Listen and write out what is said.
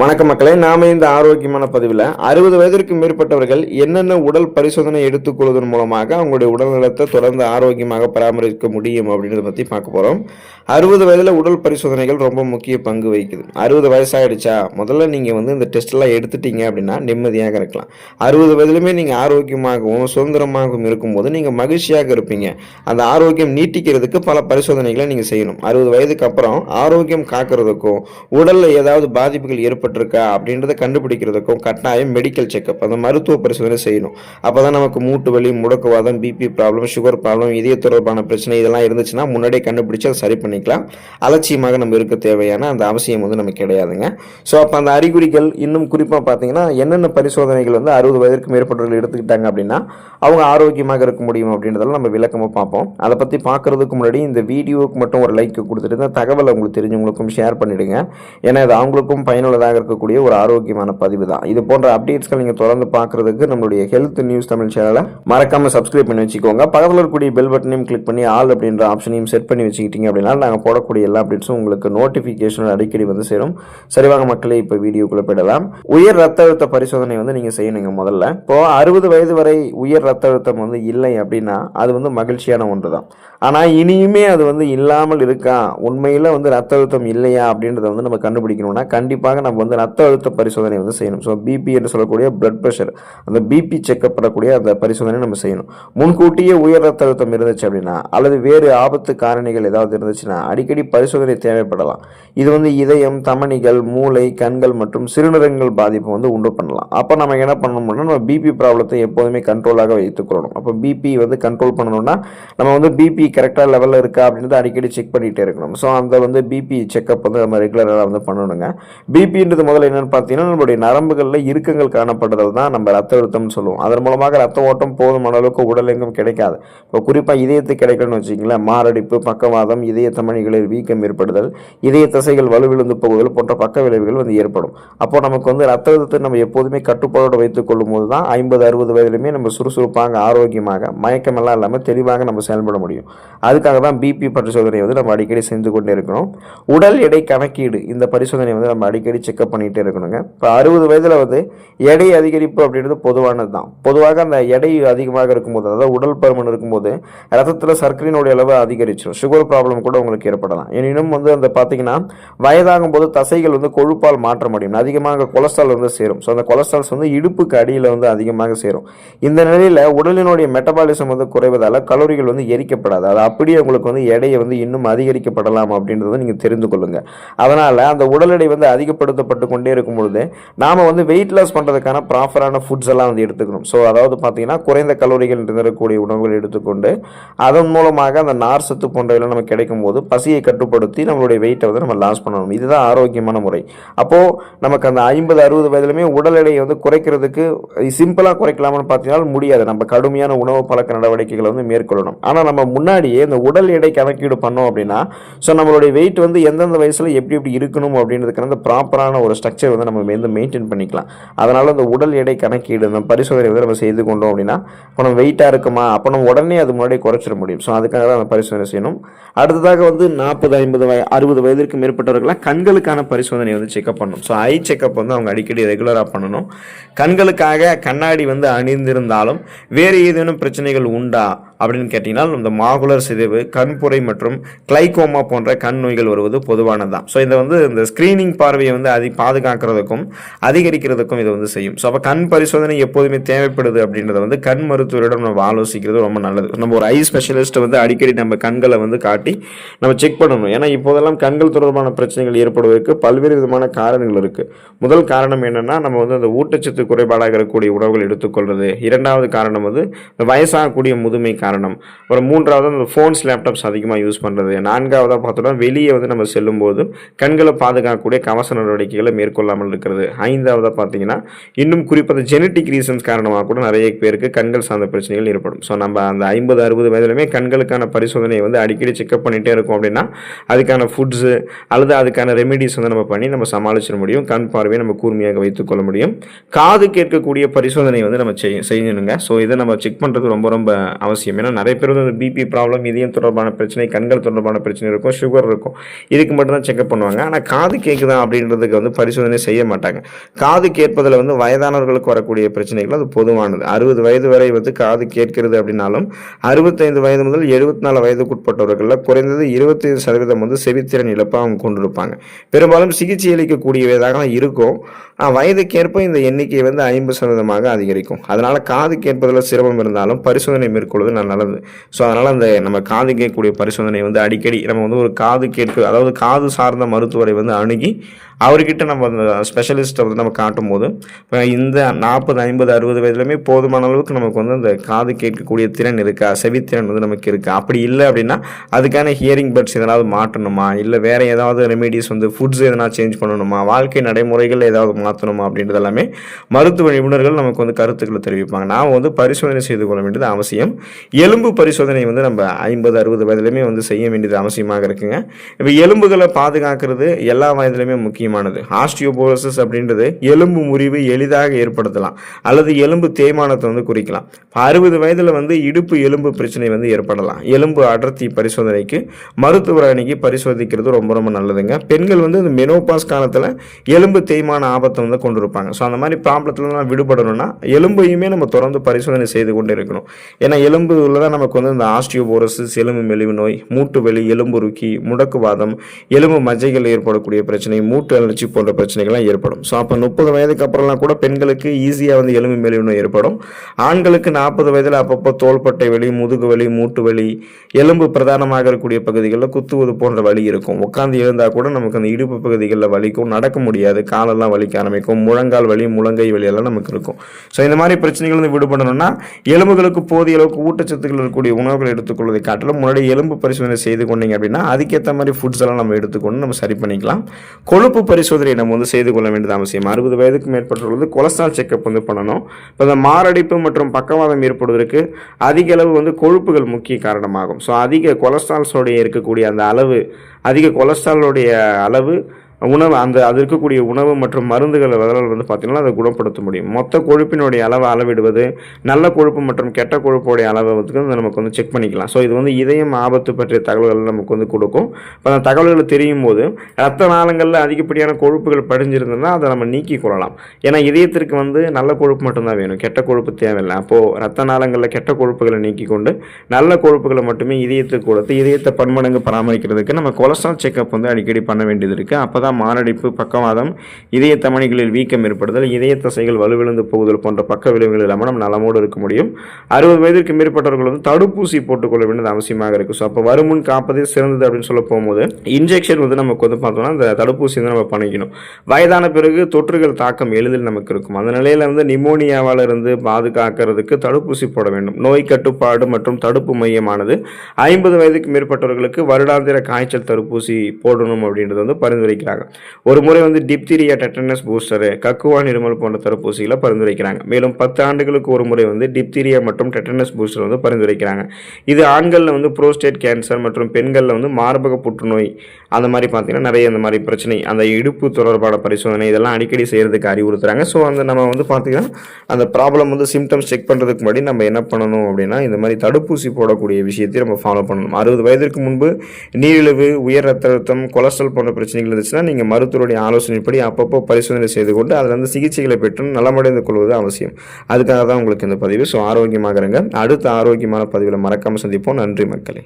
வணக்கம் மக்களே, நாம இந்த ஆரோக்கியமான பதிவில் 60 வயதிற்கு மேற்பட்டவர்கள் என்னென்ன உடல் பரிசோதனை எடுத்துக்கொள்வதன் மூலமாக அவங்களுடைய உடல்நலத்தை தொடர்ந்து ஆரோக்கியமாக பராமரிக்க முடியும் அப்படின்றத பற்றி பார்க்க போகிறோம். 60 வயதில் உடல் பரிசோதனைகள் ரொம்ப முக்கிய பங்கு வகிக்குது. 60 வயசாகிடுச்சா முதல்ல நீங்கள் இந்த டெஸ்ட்லாம் எடுத்துட்டீங்க அப்படின்னா நிம்மதியாக இருக்கலாம். 60 வயதிலுமே நீங்கள் ஆரோக்கியமாகவும் சுதந்திரமாகவும் இருக்கும்போது நீங்கள் மகிழ்ச்சியாக இருப்பீங்க. அந்த ஆரோக்கியம் நீட்டிக்கிறதுக்கு பல பரிசோதனைகளை நீங்கள் செய்யணும். 60 வயதுக்கு அப்புறம் ஆரோக்கியம் காக்கிறதுக்கும் உடலில் ஏதாவது பாதிப்புகள் ஏற்பட்டிருக்கா அப்படின்றத கண்டுபிடிக்கிறதுக்கும் கட்டாயம் மெடிக்கல் செக்அப், அந்த மருத்துவ பரிசோதனை செய்யணும். அப்போதான் நமக்கு மூட்டு வலி, முடக்குவாதம், பிபி ப்ராப்ளம், சுகர் ப்ராப்ளம், இதய தொடர்பான பிரச்சனை இதெல்லாம் இருந்துச்சுன்னா முன்னாடியே கண்டுபிடிச்சு அதை சரி பண்ணிக்கலாம். அலட்சியமாக நம்ம இருக்க தேவையான அந்த அவசியம் நமக்கு கிடையாதுங்க. ஸோ அப்போ அந்த அறிகுறிகள் இன்னும் குறிப்பாக பார்த்தீங்கன்னா என்னென்ன பரிசோதனைகள் 60 வயதிற்கு மேற்பட்டவர்கள் எடுத்துக்கிட்டாங்க அப்படின்னா அவங்க ஆரோக்கியமாக இருக்க முடியும் அப்படின்றதெல்லாம் நம்ம விளக்கமாக பார்ப்போம். அதை பற்றி பார்க்கறதுக்கு முன்னாடி இந்த வீடியோவுக்கு மட்டும் ஒரு லைக் கொடுத்துட்டு இந்த தகவலை உங்களுக்கு தெரிஞ்சவங்களுக்கும் ஷேர் பண்ணிவிடுங்க. ஏன்னா இது அவங்களுக்கும் பயனுள்ளதாக இருக்கக்கூடிய ஒரு ஆரோக்கியமான பதிவு தான். இது போன்ற அப்டேட்ஸ்கள் நீங்கள் தொடர்ந்து பார்க்கறதுக்கு நம்மளுடைய ஹெல்த் நியூஸ் தமிழ் சேனலை மறக்காம சப்ஸ்கிரைப் பண்ணி வச்சுக்கோங்க. பக்கத்தில் இருக்கக்கூடிய பெல் பட்டனையும் கிளிக் பண்ணி ஆல் அப்படின்ற ஆப்ஷனையும் செட் பண்ணி வச்சுக்கிட்டீங்க அப்படின்னா நாங்கள் போடக்கூடிய எல்லா அப்டேட்ஸும் உங்களுக்கு நோட்டிஃபிகேஷன் அடிக்கடி சேரும். சரிவாங்க மக்களே, இப்போ வீடியோக்குள்ள போயிடலாம். உயர் ரத்த அழுத்த பரிசோதனை நீங்கள் செய்யணுங்க. முதல்ல இப்போ 60 வயது வரை உயர் ரத்த அழுத்தம் இல்லை அப்படின்னா அது மகிழ்ச்சியான ஒன்று தான். ஆனால் இனியுமே அது இல்லாமல் இருக்கா, உண்மையில் ரத்த அழுத்தம் இல்லையா அப்படின்றத நம்ம கண்டுபிடிக்கணும்னா கண்டிப்பாக நம்ம ரத்த அழுத்த பரிசோதனை செய்யணும். ஸோ பிபி என்று சொல்லக்கூடிய பிளட் ப்ரெஷர், அந்த பிபி செக்அப் பண்ணக்கூடிய அந்த பரிசோதனை நம்ம செய்யணும். முன்கூட்டியே உயர் ரத்த அழுத்தம் இருந்துச்சு அப்படின்னா அல்லது வேறு ஆபத்து காரணிகள் ஏதாவது இருந்துச்சுன்னா அடிக்கடி பரிசோதனை தேவைப்படலாம். இது இதயம், தமனிகள், மூளை, கண்கள் மற்றும் சிறுநீரகங்கள் பாதிப்பு உண்டு பண்ணலாம். அப்போ நம்ம என்ன பண்ணணும்னா நம்ம பிபி ப்ராப்ளத்தை எப்போதுமே கண்ட்ரோலாக வைத்துக்கொள்ளணும். அப்போ பிபி கண்ட்ரோல் பண்ணணும்னா நம்ம பிபி கரெக்டாக லெவலில் இருக்கா அப்படின்றத அடிக்கடி செக் பண்ணிகிட்டே இருக்கணும். ஸோ அந்த பிபி செக்அப் நம்ம ரெகுலராக பண்ணணுங்க. பிபின்றது முதல்ல என்னன்னு பார்த்தீங்கன்னா நம்மளுடைய நரம்புகளில் இறுக்கங்கள் காணப்படுறது தான் நம்ம ரத்த அழுத்தம்னு சொல்லுவோம். அதன் மூலமாக ரத்த ஓட்டம் போதுமான அளவுக்கு உடல் எங்கும் கிடைக்காது. இப்போ குறிப்பாக இதயத்துக்கு கிடைக்கணும்னு வச்சுக்கிங்களேன், மாரடைப்பு, பக்கவாதம், இதய தமனிகளில் வீக்கம் ஏற்படுதல், இதய தசைகள் வலுவிழுந்து போகுதல் போன்ற பக்க விளைவுகள் ஏற்படும். அப்போ நமக்கு ரத்த அழுத்தத்தை நம்ம எப்போதுமே கட்டுப்பாடோடு வைத்துக் கொள்ளும் போது தான் 50-60 வயதிலுமே நம்ம சுறுசுறுப்பாக, ஆரோக்கியமாக, மயக்கமெல்லாம் இல்லாமல் தெளிவாக நம்ம செயல்பட முடியும். அதுக்காக தான் பிபி பரிசோதனை நம்ம அடிக்கடி செஞ்சு கொண்டே இருக்கணும். உடல் எடை கணக்கீடு, இந்த பரிசோதனை நம்ம அடிக்கடி செக்அப் பண்ணிகிட்டே இருக்கணுங்க. இப்போ 60 வயதில் எடை அதிகரிப்பு அப்படின்றது பொதுவானது தான். பொதுவாக அந்த எடை அதிகமாக இருக்கும்போது, அதாவது உடல் பருமன் இருக்கும்போது ரத்தத்தில் சர்க்கரையினுடைய அளவு அதிகரிச்சிடும். சுகர் ப்ராப்ளம் கூட உங்களுக்கு ஏற்படலாம். எனினும் அந்த பார்த்தீங்கன்னா வயதாகும் போது தசைகள் கொழுப்பால் மாற்ற முடியும். அதிகமாக கொலஸ்ட்ரால் சேரும். ஸோ அந்த கொலஸ்ட்ரால்ஸ் இடுப்புக்கு அடியில் அதிகமாக சேரும். இந்த நிலையில் உடலினுடைய மெட்டபாலிசம் குறைவதால் கலோரிகள் எரிக்கப்படாது. அது அப்படியே உங்களுக்கு எடையை இன்னும் அதிகரிக்கப்படலாம் அப்படின்றத நீங்கள் தெரிந்து கொள்ளுங்க. அதனால் அந்த உடல் எடை அதிகப்படுத்தப்பட்டு கொண்டே இருக்கும் பொழுது நாம் வெயிட் லாஸ் பண்ணுறதுக்கான ப்ராப்பரான ஃபுட்ஸ் எல்லாம் எடுத்துக்கணும். ஸோ அதாவது பார்த்தீங்கன்னா குறைந்த கலோரிகள் இருக்கக்கூடிய உணவுகள் எடுத்துக்கொண்டு அதன் மூலமாக அந்த நார் சத்து போன்றவெல்லாம் நமக்கு கிடைக்கும் போது பசியை கட்டுப்படுத்தி நம்மளுடைய வெயிட்டை நம்ம லாஸ் பண்ணணும். இதுதான் ஆரோக்கியமான முறை. அப்போது நமக்கு அந்த 50-60 வயதிலுமே உடல் எடையை குறைக்கிறதுக்கு சிம்பிளாக குறைக்கலாம்னு பார்த்தீங்கன்னா முடியாது. நம்ம கடுமையான உணவு பழக்க நடவடிக்கைகளை மேற்கொள்ளணும். ஆனால் நம்ம முன்னாடியே இந்த உடல் எடை கணக்கீடு பண்ணோம் அப்படின்னா ஸோ நம்மளுடைய வெயிட் எந்தெந்த வயசில் எப்படி இருக்கணும் அப்படின்றதுக்கான அந்த ப்ராப்பரான ஒரு ஸ்ட்ரக்சர் நம்ம மெயின்டைன் பண்ணிக்கலாம். அதனால் அந்த உடல் எடை கணக்கீடு அந்த பரிசோதனை நம்ம செய்து கொண்டோம் அப்படின்னா இப்போ நம்ம வெயிட்டாக இருக்குமா, அப்போ நம்ம உடனே அது முன்னாடி குறைச்சிட முடியும். ஸோ அதுக்காக தான் அந்த பரிசோதனை செய்யணும். அடுத்ததாக 40-50-60 வயதிற்கு மேற்பட்டவர்களாக கண்களுக்கான பரிசோதனை செக்அப் பண்ணணும். ஸோ ஐ செக்அப் அவங்க அடிக்கடி ரெகுலராக பண்ணணும். கண்களுக்காக கண்ணாடி அணிந்திருந்தாலும் வேறு ஏதேனும் பிரச்சனைகள் உண்டா அப்படின்னு கேட்டிங்கன்னா இந்த மாகுலர் சிதைவு, கண்புரை மற்றும் கிளைகோமா போன்ற கண் நோய்கள் வருவது பொதுவானதுதான். ஸோ இந்த ஸ்கிரீனிங் பார்வையை பாதுகாக்கிறதுக்கும் அதிகரிக்கிறதுக்கும் இது செய்யும். ஸோ அப்போ கண் பரிசோதனை எப்போதுமே தேவைப்படுது அப்படின்றத கண் மருத்துவரிடம் நம்ம ஆலோசிக்கிறது ரொம்ப நல்லது. நம்ம ஒரு ஐ ஸ்பெஷலிஸ்ட்டை அடிக்கடி நம்ம கண்களை காட்டி நம்ம செக் பண்ணணும். ஏன்னா இப்போதெல்லாம் கண்கள் தொடர்பான பிரச்சனைகள் ஏற்படுவதற்கு பல்வேறு விதமான காரணங்கள் இருக்குது. முதல் காரணம் என்னென்னா நம்ம அந்த ஊட்டச்சத்து குறைபாடாக இருக்கக்கூடிய உணவுகள் எடுத்துக்கொள்வது. இரண்டாவது காரணம் வயசாகக்கூடிய முதுமை காரணம். அப்புறம் மூன்றாவது அந்த ஃபோன்ஸ், லேப்டாப்ஸ் அதிகமாக யூஸ் பண்ணுறது. நான்காவதாக பார்த்தோம்னா வெளியே நம்ம செல்லும்போது கண்களை பாதுகாக்கக்கூடிய கவச நடவடிக்கைகளை மேற்கொள்ளாமல் இருக்கிறது. ஐந்தாவதாக பார்த்தீங்கன்னா இன்னும் குறிப்பாக ஜெனட்டிக் ரீசன்ஸ் காரணமாக கூட நிறைய பேருக்கு கண்கள் சார்ந்த பிரச்சனைகள் ஏற்படும். ஸோ நம்ம அந்த 50-60 வயதிலுமே கண்களுக்கான பரிசோதனையை அடிக்கடி செக்அப் பண்ணிகிட்டே இருக்கோம் அப்படின்னா அதுக்கான ஃபுட்ஸு அல்லது அதுக்கான ரெமிடிஸ் நம்ம பண்ணி நம்ம சமாளிச்சிட முடியும். கண் பார்வையை நம்ம கூர்மையாக வைத்துக்கொள்ள முடியும். காது கேட்கக்கூடிய பரிசோதனை நம்ம செய்யணுங்க. ஸோ இதை நம்ம செக் பண்ணுறது ரொம்ப ரொம்ப அவசியம். அவசியம். ஏன்னா நிறைய பேர் வந்து பிபி ப்ராப்ளம், இதயம் தொடர்பான பிரச்சனை, கண்கள் தொடர்பான பிரச்சனை இருக்கும், சுகர் இருக்கும், இதுக்கு மட்டும்தான் செக்அப் பண்ணுவாங்க. ஆனால் காது கேட்குதா அப்படின்றதுக்கு வந்து பரிசோதனை செய்ய மாட்டாங்க. காது கேட்பதில் வந்து வயதானவர்களுக்கு வரக்கூடிய பிரச்சனைகள் அது பொதுவானது. 60 வயது வரை வந்து காது கேட்கிறது அப்படின்னாலும் 65 வயது முதல் 74 வயதுக்குட்பட்டவர்களில் குறைந்தது 25% வந்து செவித்திறன் இழப்பாக அவங்க கொண்டிருப்பாங்க. பெரும்பாலும் சிகிச்சை அளிக்கக்கூடியதாக இருக்கும். வயதுக்கேற்ப இந்த எண்ணிக்கை வந்து 50% அதிகரிக்கும். அதனால் காது கேட்பதில் சிரமம் இருந்தாலும் பரிசோதனை மேற்கொள்வது நல்லது. ஸோ அதனால் அந்த நம்ம காது கேட்கக்கூடிய பரிசோதனை வந்து அடிக்கடி நம்ம வந்து ஒரு காது கேட்க, அதாவது காது சார்ந்த மருத்துவரை வந்து அணுகி அவர்கிட்ட நம்ம அந்த ஸ்பெஷலிஸ்ட்டை வந்து நம்ம காட்டும் போது இந்த 40, 50, 60 வயதுலையுமே போதுமான அளவுக்கு நமக்கு வந்து அந்த காது கேட்கக்கூடிய திறன் இருக்கா, செவித்திறன் வந்து நமக்கு இருக்கா, அப்படி இல்லை அப்படின்னா அதுக்கான ஹியரிங் பட்ஸ் எதனாவது மாற்றணுமா, இல்லை வேறு ஏதாவது ரெமிடிஸ் வந்து ஃபுட்ஸ் எதனா சேஞ்ச் பண்ணணுமா, வாழ்க்கை நடைமுறைகள் ஏதாவது மாற்றணுமா அப்படின்றது எல்லாமே மருத்துவ நிபுணர்கள் நமக்கு வந்து கருத்துக்களை தெரிவிப்பாங்க. நாம் வந்து பரிசோதனை செய்து கொள்ள வேண்டியது அவசியம். எலும்பு பரிசோதனை வந்து நம்ம 50, 60 வயதுலையுமே வந்து செய்ய வேண்டியது அவசியமாக இருக்குங்க. இப்போ எலும்புகளை பாதுகாக்கிறது எல்லா வயதுலையுமே முக்கியமானது. ஆஸ்டியோபோரோசிஸ் அப்படின்றது எலும்பு முறிவு எளிதாக ஏற்படுத்தலாம் அல்லது எலும்பு தேய்மானத்தை வந்து குறிக்கலாம். 60 வயதில் வந்து இடுப்பு எலும்பு பிரச்சனை வந்து ஏற்படலாம். எலும்பு அடர்த்தி பரிசோதனைக்கு மருத்துவர் அணுகி பரிசோதிக்கிறது ரொம்ப ரொம்ப நல்லதுங்க. பெண்கள் வந்து இந்த மெனோபாஸ் காலத்தில் எலும்பு தேய்மான ஆபத்தை வந்து கொண்டிருப்பாங்க. ஸோ அந்த மாதிரி ப்ராப்ளத்தில் விடுபடணும்னா எலும்பையுமே நம்ம தொடர்ந்து பரிசோதனை செய்து கொண்டு இருக்கணும். ஏன்னா எலும்புல தான் நமக்கு வந்து இந்த ஆஸ்டியோபோரோசிஸ், எலும்பு மெலிவு நோய், மூட்டு வலி, எலும்புருக்கி, முடக்குவாதம், எலும்பு மஜ்ஜைகள் ஏற்படக்கூடிய பிரச்சனை, மூட்டு அலர்ச்சி போன்ற பிரச்சனைகள்லாம் ஏற்படும். ஸோ அப்போ 30 வயதுக்கு அப்புறம்லாம் கூட பெண்களுக்கு ஈஸியாக வந்து எலும்பு மெலிவு நோய் ஏற்படும். ஆண்களுக்கு 40 வயதில் அப்பப்போ தோள்பட்டை வலி, முதுகு வலி, மூட்டு வலி, எலும்பு பிரதானமாக இருக்கக்கூடிய பகுதிகளில் குத்துவது போன்ற வலி இருக்கும். உட்காந்து எழுந்தால் கூட நமக்கு அந்த இடுப்பு பகுதிகளில் வலிக்கும், நடக்க முடியாது, காலெல்லாம் வலிக்க ஆரம்பிக்கும், முழங்கால் வலி, முழங்கை வலி எல்லாம் நமக்கு இருக்கும். ஸோ இந்த மாதிரி பிரச்சனைகள் வந்து விடுபடணும்னா எலும்புகளுக்கு போதிய அளவுக்கு ஊட்டச்சத்துக்கள் இருக்கக்கூடிய உணவுகள் எடுத்துக்கொள்வதை காட்டிலும் முன்னாடி எலும்பு பரிசோதனை செய்து கொண்டீங்க அப்படின்னா அதுக்கேற்ற மாதிரி ஃபுட்ஸ் எல்லாம் நம்ம எடுத்துக்கொண்டு நம்ம சரி பண்ணிக்கலாம். கொழுப்பு பரிசோதனை நம்ம வந்து செய்து கொள்ள வேண்டியது அவசியம். 60 வயதுக்கு மேற்பட்டவர்களுக்கு கொலஸ்ட்ரால் செக்அப் வந்து பண்ணணும். இப்போ இந்த மாரடைப்பு மற்றும் பக்கவாதம் ஏற்படுவதற்கு அதிக அளவு வந்து கொழுப்புகள் முக்கிய காரணமாகும். ஸோ அதிக கொலஸ்ட்ரால்ஸோடைய இருக்கக்கூடிய அந்த அளவு, அதிக கொலஸ்ட்ராலோடைய அளவு உணவு, அது இருக்கக்கூடிய உணவு மற்றும் மருந்துகள் வந்து பார்த்திங்கன்னா அதை குணப்படுத்த முடியும். மொத்த கொழுப்பினுடைய அளவை அளவிடுவது, நல்ல கொழுப்பு மற்றும் கெட்ட கொழுப்புடைய அளவை வந்து நமக்கு வந்து செக் பண்ணிக்கலாம். ஸோ இது வந்து இதயம் ஆபத்து பற்றிய தகவல்கள் நமக்கு வந்து கொடுக்கும். இப்போ அந்த தகவல்கள் தெரியும் போது ரத்த நாளங்களில் அதிகப்படியான கொழுப்புகள் படிஞ்சிருந்ததுன்னா அதை நம்ம நீக்கி கொள்ளலாம். ஏன்னா இதயத்திற்கு வந்து நல்ல கொழுப்பு மட்டும்தான் வேணும், கெட்ட கொழுப்பு தேவையில்லை. அப்போது ரத்த நாளங்களில் கெட்ட கொழுப்புகளை நீக்கி கொண்டு நல்ல கொழுப்புகளை மட்டுமே இதயத்துக்கு கொடுத்து இதயத்தை பன்மடங்கு பராமரிக்கிறதுக்கு நம்ம கொலஸ்ட்ரால் செக்அப் வந்து அடிக்கடி பண்ண வேண்டியது இருக்குது. அப்போ தான் மாரடைப்பு, பக்கவாதம், இதய தமனிகளில் வீக்கம் ஏற்படுதல், இதய தசைகள் வலுவிழந்து போகுதல் போன்ற பக்க விளைவுகள் இல்லாமல் நம்ம நலமோடு இருக்க முடியும். 60 வயதிற்கு மேற்பட்டவர்கள் வந்து தடுப்பூசி போட்டுக்கொள்ள வேண்டியது அவசியமாக இருக்குது. ஸோ அப்போ வருமுன் காப்பதே சிறந்தது அப்படின்னு சொல்ல போகும்போது இன்ஜெக்ஷன் வந்து நமக்கு வந்து பார்த்தோம்னா அந்த தடுப்பூசி வந்து நம்ம பண்ணிக்கணும். வயதான பிறகு தொற்றுகள் தாக்கம் எளிதில் நமக்கு இருக்கும். அந்த நிலையில் வந்து நிமோனியாவால் இருந்து பாதுகாக்கிறதுக்கு தடுப்பூசி போட வேண்டும். நோய் கட்டுப்பாடு மற்றும் தடுப்பு மையமானது 50 வயதுக்கு மேற்பட்டவர்களுக்கு வருடாந்திர காய்ச்சல் தடுப்பூசி போடணும் அப்படின்றது வந்து பரிந்துரைக்கிறாங்க. ஒரு முறை வந்து டிப்தீரியா, டெட்டனஸ் பூஸ்டர், கக்குவான் இருமல் போன்ற தடுப்பூசிகளை பரிந்துரைக்கிறாங்க. மேலும் 10 ஆண்டுகளுக்கு ஒரு முறை வந்து டிப்தீரியா மற்றும் டெட்டனஸ் பூஸ்டர் வந்து பரிந்துரைக்கிறாங்க. இது ஆண்களில் வந்து புரோஸ்டேட் கேன்சர் மற்றும் பெண்களில் வந்து மார்பக புற்றுநோய், அந்த மாதிரி பார்த்தீங்கன்னா நிறைய இந்த மாதிரி பிரச்சனை, அந்த இடுப்பு தொடர்பான பரிசோதனை இதெல்லாம் அடிக்கடி செய்கிறதுக்கு அறிவுறுத்துறாங்க. ஸோ அந்த நம்ம வந்து பார்த்தீங்கன்னா அந்த ப்ராப்ளம் வந்து சிம்டம்ஸ் செக் பண்ணுறதுக்கு முன்னாடி நம்ம என்ன பண்ணணும் அப்படின்னா இந்த மாதிரி தடுப்பூசி போடக்கூடிய விஷயத்தை நம்ம ஃபாலோ பண்ணணும். 60 வயதிற்கு முன்பு நீரிழிவு, உயர் ரத்த அழுத்தம், கொலஸ்ட்ரால் போன்ற பிரச்சனைகள் இருந்துச்சுன்னா நீங்கள் மருத்துவருடைய ஆலோசனைப்படி அப்பப்போ பரிசோதனை செய்து கொண்டு அதில் வந்து சிகிச்சைகளை பெற்று நலமடைந்து கொள்வது அவசியம். அதுக்காக தான் உங்களுக்கு இந்த பதிவு. ஸோ ஆரோக்கியமாக இருங்க. அடுத்த ஆரோக்கியமான பதிவில் மறக்காமல் சந்திப்போம். நன்றி மக்களே.